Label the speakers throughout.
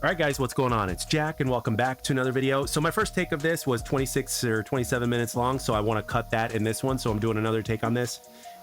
Speaker 1: All right, guys, what's going on? It's Jack, and welcome back to another video. So my first take of this was 26 or 27 minutes long, so I want to cut that in this one, so I'm doing another take on this.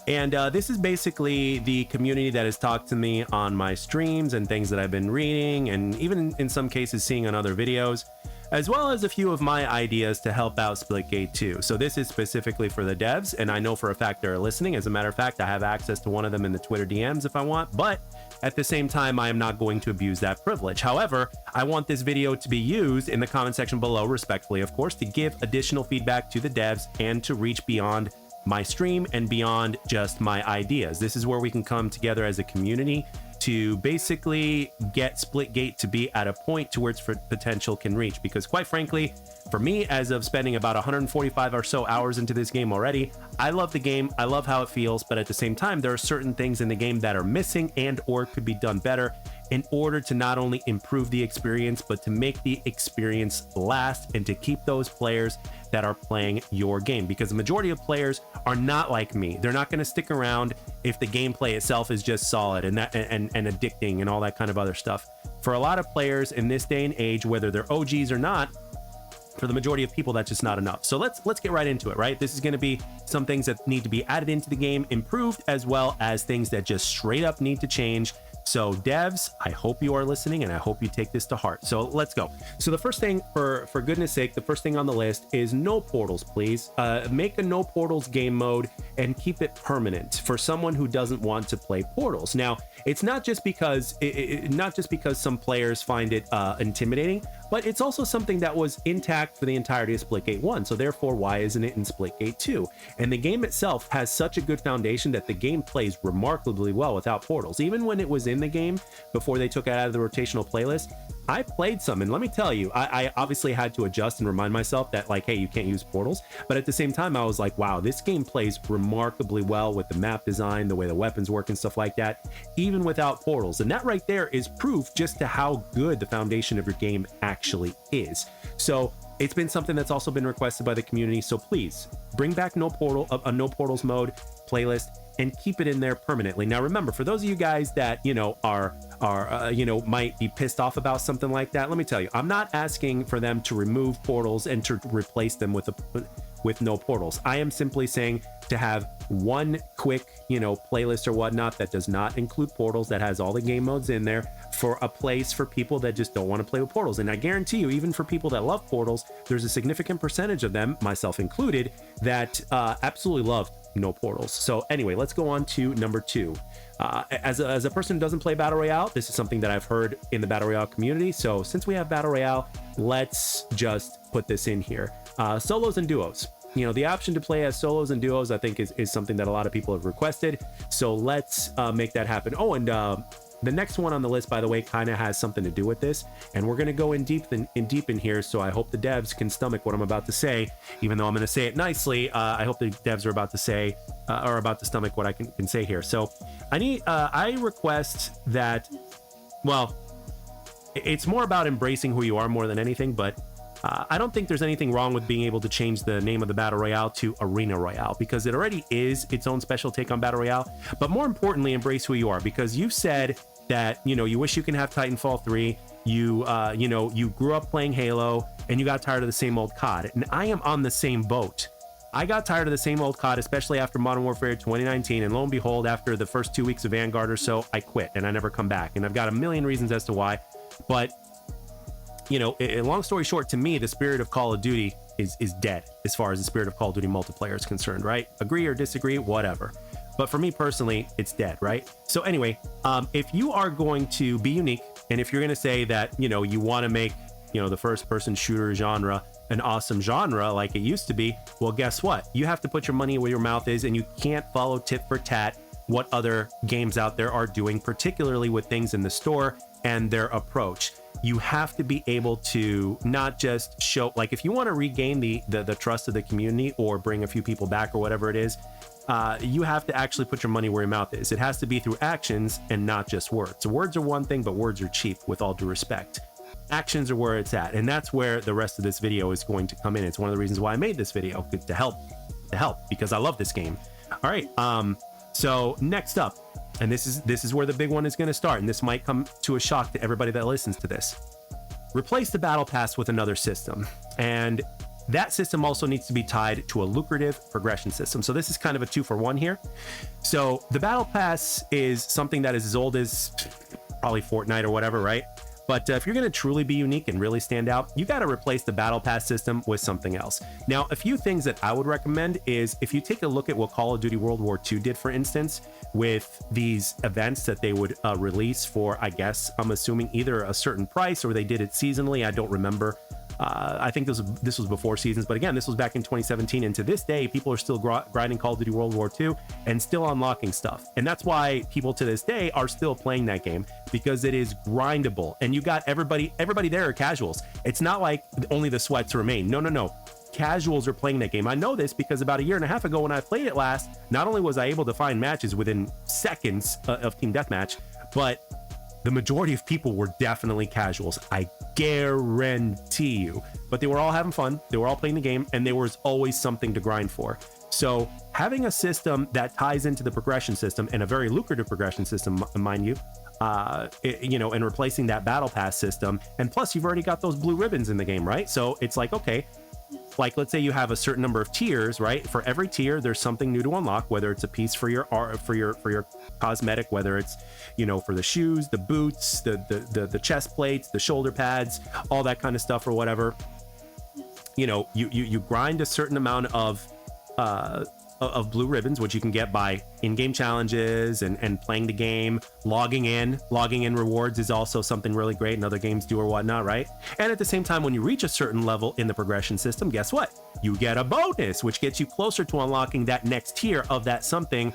Speaker 1: And this is basically the community that has talked to me on my streams and things that I've been reading, and even in some cases seeing on other videos, as well as a few of my ideas to help out Splitgate 2. So this is specifically for the devs, and I know for a fact they're listening. As a matter of fact, I have access to one of them in the Twitter DMs if I want, but at the same time, I am not going to abuse that privilege. However, I want this video to be used in the comment section below, respectfully, of course, to give additional feedback to the devs and to reach beyond my stream and beyond just my ideas. This is where we can come together as a community to basically get Splitgate to be at a point to where its potential can reach. Because quite frankly, for me, as of spending about 145 or so hours into this game already, I love the game, I love how it feels, but at the same time, there are certain things in the game that are missing and or could be done better in order to not only improve the experience, but to make the experience last and to keep those players that are playing your game. Because the majority of players are not like me. They're not going to stick around if the gameplay itself is just solid and addicting and all that kind of other stuff. For a lot of players in this day and age, whether they're OGs or not, for the majority of people, that's just not enough. So let's get right into it, right? This is going to be some things that need to be added into the game, improved, as well as things that just straight up need to change. So devs, I hope you are listening and I hope you take this to heart. So let's go. So the first thing, for goodness sake, the first thing on the list is no portals, please. Make a no portals game mode and keep it permanent for someone who doesn't want to play portals. Now, it's not just because some players find it intimidating, but it's also something that was intact for the entirety of Splitgate 1. So therefore, why isn't it in Splitgate 2? And the game itself has such a good foundation that the game plays remarkably well without portals. Even when it was in the game, before they took it out of the rotational playlist, I played some, and let me tell you, I obviously had to adjust and remind myself that, like, hey, you can't use portals. But at the same time, I was like, wow, this game plays remarkably well with the map design, the way the weapons work and stuff like that, even without portals. And that right there is proof just to how good the foundation of your game actually is. So it's been something that's also been requested by the community. So please bring back no portals mode playlist and keep it in there permanently. Now, remember, for those of you guys that, might be pissed off about something like that, let me tell you, I'm not asking for them to remove portals and to replace them with no portals. I am simply saying to have one quick, playlist or whatnot that does not include portals, that has all the game modes in there, for a place for people that just don't want to play with portals. And I guarantee you, even for people that love portals, there's a significant percentage of them, myself included, that absolutely love no portals. So anyway, let's go on to number 2. As a person who doesn't play Battle Royale, this is something that I've heard in the Battle Royale community. So since we have Battle Royale, let's just put this in here. Solos and duos. The option to play as solos and duos, I think, is something that a lot of people have requested. So let's make that happen. Oh, and the next one on the list, by the way, kind of has something to do with this, and we're going to go in deep in here. So I hope the devs can stomach what I'm about to say, even though I'm going to say it nicely. I hope the devs are about to say or about to stomach what I can say here. So I request that, well, it's more about embracing who you are more than anything, but I don't think there's anything wrong with being able to change the name of the Battle Royale to Arena Royale, because it already is its own special take on Battle Royale. But more importantly, embrace who you are, because you said that, you wish you can have Titanfall 3. You grew up playing Halo and you got tired of the same old COD. And I am on the same boat. I got tired of the same old COD, especially after Modern Warfare 2019. And lo and behold, after the first 2 weeks of Vanguard or so, I quit and I never come back. And I've got a million reasons as to why. But long story short, to me, the spirit of Call of Duty is dead as far as the spirit of Call of Duty multiplayer is concerned, right? Agree or disagree, whatever. But for me personally, it's dead, right? So anyway, if you are going to be unique, and if you're going to say that, you want to make, the first person shooter genre an awesome genre like it used to be, well, guess what? You have to put your money where your mouth is, and you can't follow tit for tat what other games out there are doing, particularly with things in the store and their approach. You have to be able to not just show, like, if you want to regain the trust of the community or bring a few people back or whatever it is, you have to actually put your money where your mouth is. It has to be through actions and not just words. So words are one thing, but words are cheap, with all due respect. Actions are where it's at, and that's where the rest of this video is going to come in. It's one of the reasons why I made this video, to help, because I love this game. All right, so next up, and this is where the big one is going to start, and this might come to a shock to everybody that listens to this. replace the battle pass with another system. And that system also needs to be tied to a lucrative progression system. So this is kind of a 2-for-1 here. So the battle pass is something that is as old as probably Fortnite or whatever, right? But if you're going to truly be unique and really stand out, you got to replace the battle pass system with something else. Now, a few things that I would recommend is if you take a look at what Call of Duty World War II did, for instance, with these events that they would release for, I guess, I'm assuming either a certain price or they did it seasonally. I don't remember. I think this was before seasons, but again, this was back in 2017, and to this day, people are still grinding Call of Duty World War II and still unlocking stuff. And that's why people to this day are still playing that game, because it is grindable. And you got everybody there are casuals. It's not like only the sweats remain. No. Casuals are playing that game. I know this because about 1.5 years ago when I played it last, not only was I able to find matches within seconds of team deathmatch, but the majority of people were definitely casuals. I guarantee you. But they were all having fun. They were all playing the game, and there was always something to grind for. So having a system that ties into the progression system, and a very lucrative progression system, mind you, and replacing that battle pass system. And plus, you've already got those blue ribbons in the game, right? So it's like, okay, like let's say you have a certain number of tiers, right? For every tier, there's something new to unlock, whether it's a piece for your art, for your cosmetic, whether it's, for the shoes, the boots, the chest plates, the shoulder pads, all that kind of stuff or whatever. You grind a certain amount of blue ribbons, which you can get by in-game challenges and playing the game. Logging in rewards is also something really great, and other games do or whatnot, right? And at the same time, when you reach a certain level in the progression system, guess what? You get a bonus, which gets you closer to unlocking that next tier of that something.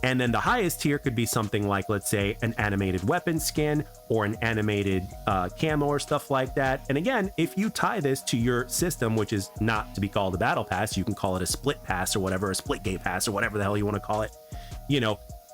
Speaker 1: And then the highest tier could be something like, let's say, an animated weapon skin or an animated camo or stuff like that. And again, if you tie this to your system, which is not to be called a battle pass, you can call it a split pass or whatever, a Splitgate pass or whatever the hell you want to call it,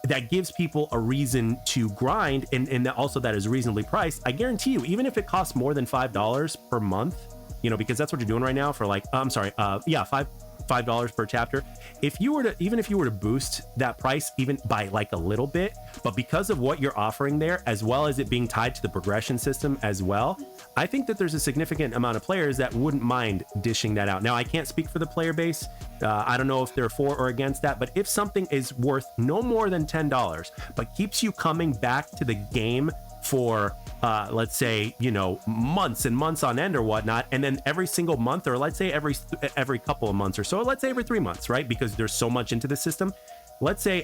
Speaker 1: that gives people a reason to grind, and also that is reasonably priced. I guarantee you, even if it costs more than $5 per month, because that's what you're doing right now for $5 per chapter. If you were to boost that price even by like a little bit, but because of what you're offering there, as well as it being tied to the progression system as well, I think that there's a significant amount of players that wouldn't mind dishing that out. Now, I can't speak for the player base. I don't know if they're for or against that, but if something is worth no more than $10, but keeps you coming back to the game for let's say months and months on end or whatnot, and then every single month, or let's say every couple of months or so, let's say every 3 months, right? Because there's so much into the system. Let's say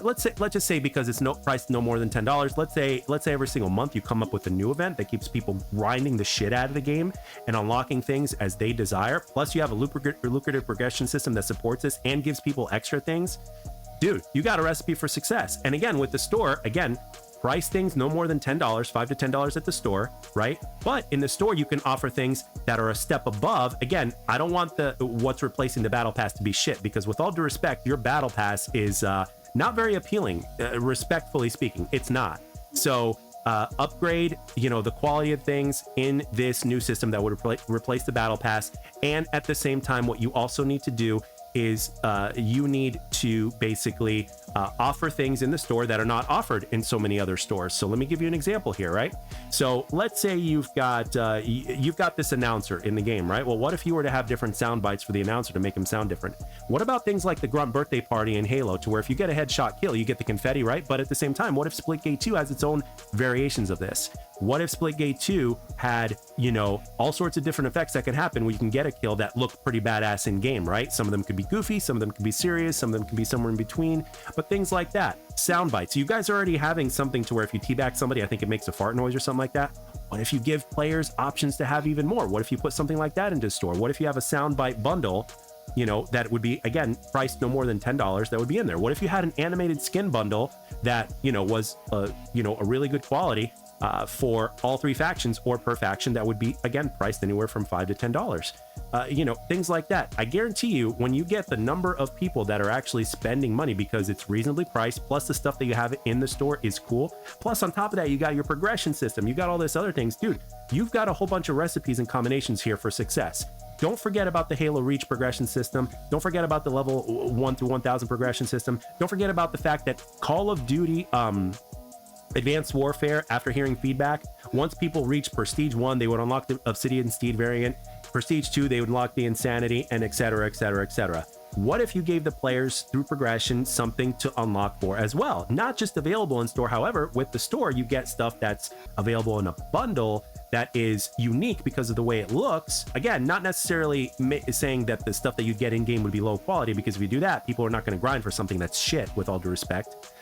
Speaker 1: let's just say because it's priced no more than $10, let's say every single month you come up with a new event that keeps people grinding the shit out of the game and unlocking things as they desire, plus you have a lucrative progression system that supports this and gives people extra things. Dude, you got a recipe for success. And again, with the store, price things no more than $10, $5 to $10 at the store, right? But in the store, you can offer things that are a step above. Again, I don't want what's replacing the battle pass to be shit, because with all due respect, your battle pass is not very appealing, respectfully speaking. It's not. So upgrade, the quality of things in this new system that would replace the battle pass. And at the same time, what you also need to do is you need to basically offer things in the store that are not offered in so many other stores. So let me give you an example here, right? So let's say you've got this announcer in the game, right? Well, what if you were to have different sound bites for the announcer to make him sound different? What about things like the Grunt birthday party in Halo, to where if you get a headshot kill, you get the confetti, right? But at the same time, what if Splitgate 2 has its own variations of this? What if Splitgate 2 had, all sorts of different effects that can happen where you can get a kill that look pretty badass in game, right? Some of them could be goofy, some of them could be serious, some of them could be somewhere in between, but things like that. Sound bites. You guys are already having something to where if you teabag somebody, I think it makes a fart noise or something like that. What if you give players options to have even more? What if you put something like that into store? What if you have a soundbite bundle, that would be, again, priced no more than $10, that would be in there? What if you had an animated skin bundle that, was, a really good quality for all three factions, or per faction, that would be, again, priced anywhere from $5 to $10? Things like that. I guarantee you, when you get the number of people that are actually spending money because it's reasonably priced, plus the stuff that you have in the store is cool, plus on top of that, you got your progression system, you got all this other things, dude, you've got a whole bunch of recipes and combinations here for success. Don't forget about the Halo Reach progression system. Don't forget about the level 1 through 1000 progression system. Don't forget about the fact that Call of Duty Advanced Warfare, after hearing feedback, Once people reach Prestige 1, they would unlock the Obsidian Steed variant. Prestige 2, they would unlock the Insanity, and etc, etc, etc. What if you gave the players, through progression, something to unlock for as well? Not just available in store. However, with the store, you get stuff that's available in a bundle that is unique because of the way it looks. Again, not necessarily saying that the stuff that you get in game would be low quality, because if you do that, people are not going to grind for something that's shit, with all due respect.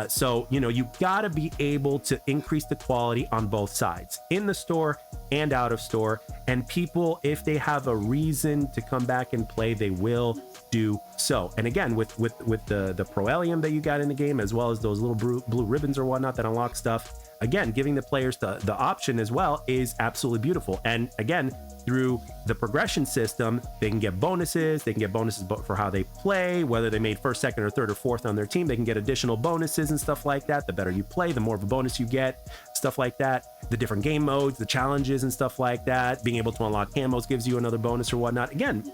Speaker 1: So, you know, you gotta be able to increase the quality on both sides, in the store and out of store. And people, if they have a reason to come back and play, they will do so. And again, with the Proelium that you got in the game, as well as those little blue ribbons or whatnot that unlock stuff, again, giving the players the option as well is absolutely beautiful. And again, through the progression system, they can get bonuses. They can get bonuses for how they play, whether they made first, second, or third, or fourth on their team. They can get additional bonuses and stuff like that. The better you play, the more of a bonus you get, stuff like that. The different game modes, the challenges and stuff like that. Being able to unlock camos gives you another bonus or whatnot. Again,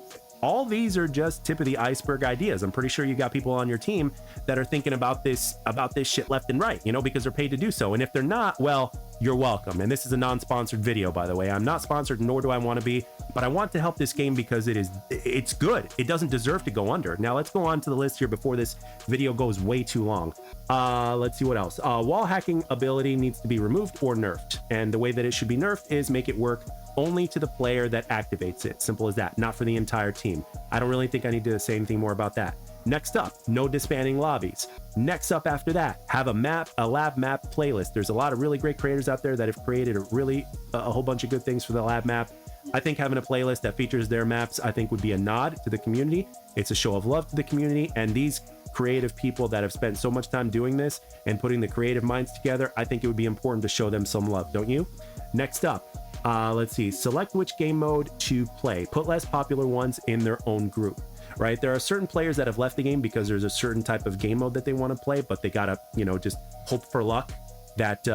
Speaker 1: all these are just tip of the iceberg ideas. I'm pretty sure you got people on your team that are thinking about this shit left and right, you know, because they're paid to do so. And if they're not, well, you're welcome. And this is a non-sponsored video, by the way. I'm not sponsored, nor do I want to be, but I want to help this game because it's good. It doesn't deserve to go under. Now let's go on to the list here before this video goes way too long. Let's see what else. Wall hacking ability needs to be removed or nerfed. And the way that it should be nerfed is make it work only to the player that activates it. Simple as that, not for the entire team. I don't really think I need to say anything more about that. Next up, no disbanding lobbies. Next up after that, have a lab map playlist. There's a lot of really great creators out there that have created a whole bunch of good things for the lab map. I think having a playlist that features their maps, I think would be a nod to the community. It's a show of love to the community, and these creative people that have spent so much time doing this and putting the creative minds together, I think it would be important to show them some love, don't you? Next up, let's see, select which game mode to play. Put less popular ones in their own group, right? There are certain players that have left the game because there's a certain type of game mode that they want to play, but they gotta, you know, just hope for luck that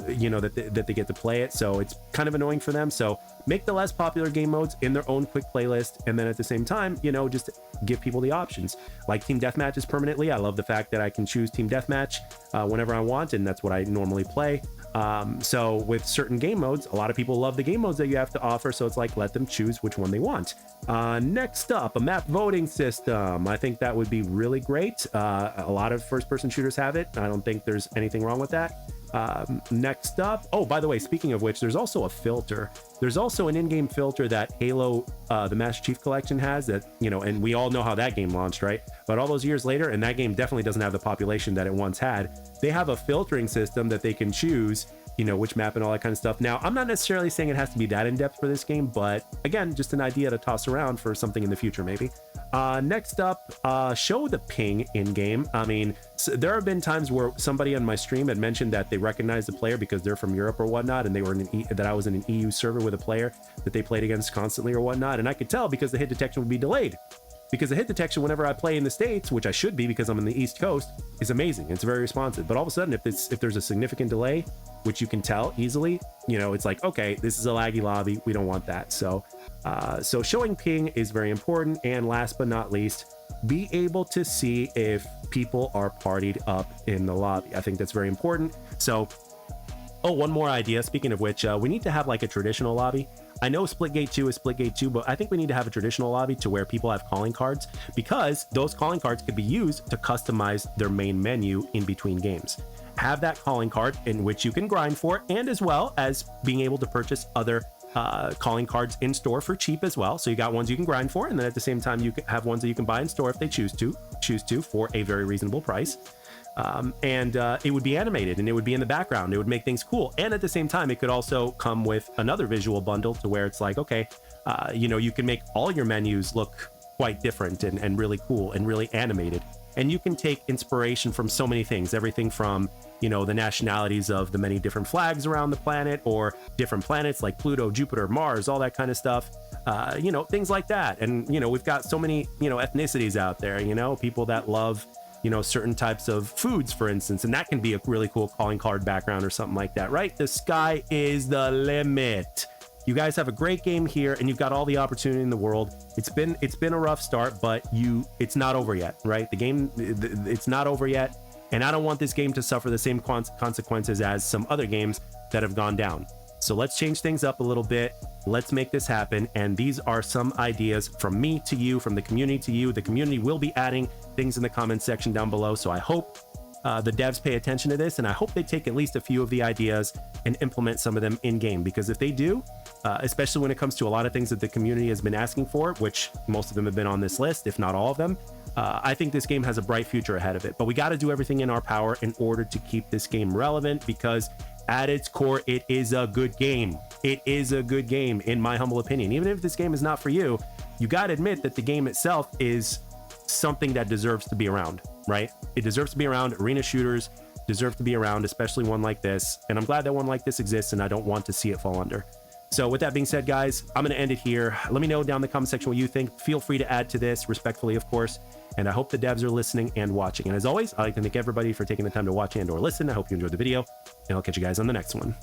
Speaker 1: you know, that they get to play it. So it's kind of annoying for them. So make the less popular game modes in their own quick playlist, and then at the same time, you know, just give people the options. Like team deathmatches permanently. I love the fact that I can choose team deathmatch whenever I want, and that's what I normally play. So with certain game modes, a lot of people love the game modes that you have to offer, so it's like, let them choose which one they want. Next up, a map voting system. I think that would be really great. A lot of first-person shooters have it. I don't think there's anything wrong with that. Next up, oh, by the way, speaking of which, there's also a filter. There's also an in-game filter that Halo, the Master Chief Collection has, that, you know, and we all know how that game launched, right? But all those years later, and that game definitely doesn't have the population that it once had, they have a filtering system that they can choose, you know, which map and all that kind of stuff. Now, I'm not necessarily saying it has to be that in-depth for this game, but again, just an idea to toss around for something in the future, maybe. Next up, show the ping in-game. I mean, so there have been times where somebody on my stream had mentioned that they recognized the player because they're from Europe or whatnot, and they were in that I was in an EU server with a player that they played against constantly or whatnot, and I could tell because the hit detection would be delayed. Because the hit detection whenever I play in the States, which I should be because I'm in the East Coast, is amazing. It's very responsive. But all of a sudden, if there's a significant delay, which you can tell easily, you know, it's like, okay, this is a laggy lobby. We don't want that. So showing ping is very important. And last but not least, be able to see if people are partied up in the lobby. I think that's very important. So, oh, one more idea. Speaking of which, we need to have like a traditional lobby. I know Splitgate 2 is Splitgate 2, but I think we need to have a traditional lobby to where people have calling cards, because those calling cards could be used to customize their main menu in between games. Have that calling card in which you can grind for, and as well as being able to purchase other calling cards in store for cheap as well. So you got ones you can grind for, and then at the same time you can have ones that you can buy in store if they choose to for a very reasonable price. It would be animated and it would be in the background. It would make things cool. And at the same time, it could also come with another visual bundle to where it's like, okay, you know, you can make all your menus look quite different and really cool and really animated. And you can take inspiration from so many things, everything from, you know, the nationalities of the many different flags around the planet, or different planets like Pluto, Jupiter, Mars, all that kind of stuff. You know, things like that. And, you know, we've got so many, you know, ethnicities out there, you know, people that love, you know, certain types of foods, for instance, and that can be a really cool calling card background or something like that, right? The sky is the limit. You guys have a great game here, and you've got all the opportunity in the world. It's been a rough start, but it's not over yet, right? The game, it's not over yet, and I don't want this game to suffer the same consequences as some other games that have gone down. So let's change things up a little bit. Let's make this happen. And these are some ideas from me to you, from the community to you. The community will be adding things in the comments section down below. So I hope the devs pay attention to this, and I hope they take at least a few of the ideas and implement some of them in game, because if they do, especially when it comes to a lot of things that the community has been asking for, which most of them have been on this list, if not all of them, I think this game has a bright future ahead of it. But we got to do everything in our power in order to keep this game relevant, because at its core, it is a good game. It is a good game, in my humble opinion. Even if this game is not for you, you got to admit that the game itself is something that deserves to be around, right? It deserves to be around. Arena shooters deserve to be around, especially one like this. And I'm glad that one like this exists, and I don't want to see it fall under. So with that being said, guys, I'm going to end it here. Let me know down in the comment section what you think. Feel free to add to this, respectfully, of course. And I hope the devs are listening and watching. And as always, I'd like to thank everybody for taking the time to watch and or listen. I hope you enjoyed the video, and I'll catch you guys on the next one.